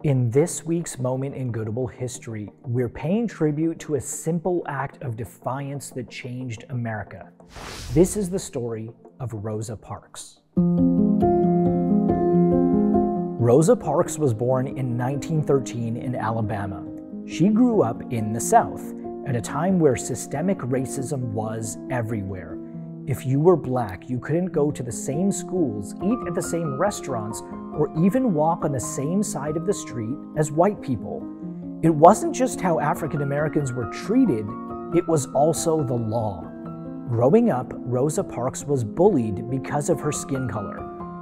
In this week's Moment in Goodable History, we're paying tribute to a simple act of defiance that changed America. This is the story of Rosa Parks. Rosa Parks was born in 1913 in Alabama. She grew up in the South at a time where systemic racism was everywhere. If you were black, you couldn't go to the same schools, eat at the same restaurants, or even walk on the same side of the street as white people. It wasn't just how African Americans were treated, it was also the law. Growing up, Rosa Parks was bullied because of her skin color,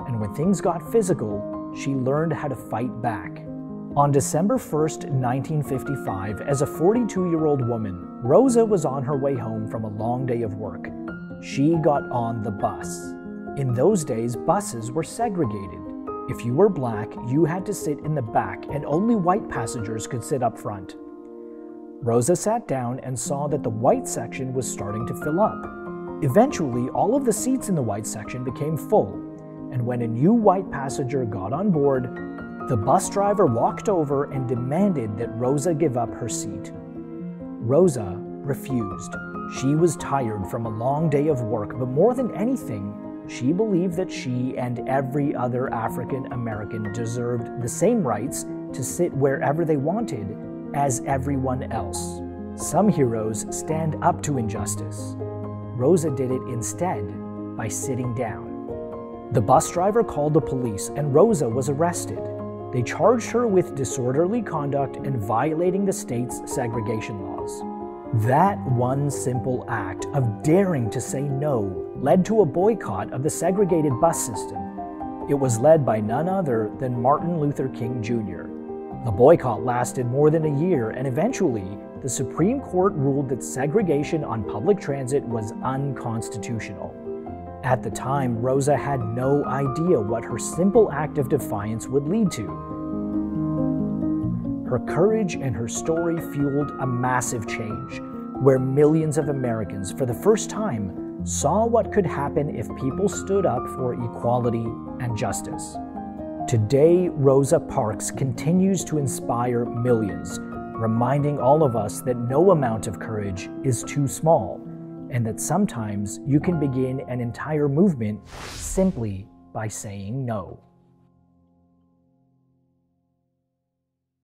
and when things got physical, she learned how to fight back. On December 1st, 1955, as a 42-year-old woman, Rosa was on her way home from a long day of work. She got on the bus. In those days, buses were segregated. If you were black, you had to sit in the back and only white passengers could sit up front. Rosa sat down and saw that the white section was starting to fill up. Eventually, all of the seats in the white section became full, and when a new white passenger got on board, the bus driver walked over and demanded that Rosa give up her seat. Rosa refused. She was tired from a long day of work, but more than anything, she believed that she and every other African American deserved the same rights to sit wherever they wanted as everyone else. Some heroes stand up to injustice. Rosa did it instead by sitting down. The bus driver called the police and Rosa was arrested. They charged her with disorderly conduct and violating the state's segregation laws. That one simple act of daring to say no led to a boycott of the segregated bus system. It was led by none other than Martin Luther King Jr. The boycott lasted more than a year, and eventually, the Supreme Court ruled that segregation on public transit was unconstitutional. At the time, Rosa had no idea what her simple act of defiance would lead to. Her courage and her story fueled a massive change, where millions of Americans, for the first time, saw what could happen if people stood up for equality and justice. Today, Rosa Parks continues to inspire millions, reminding all of us that no amount of courage is too small, and that sometimes you can begin an entire movement simply by saying no.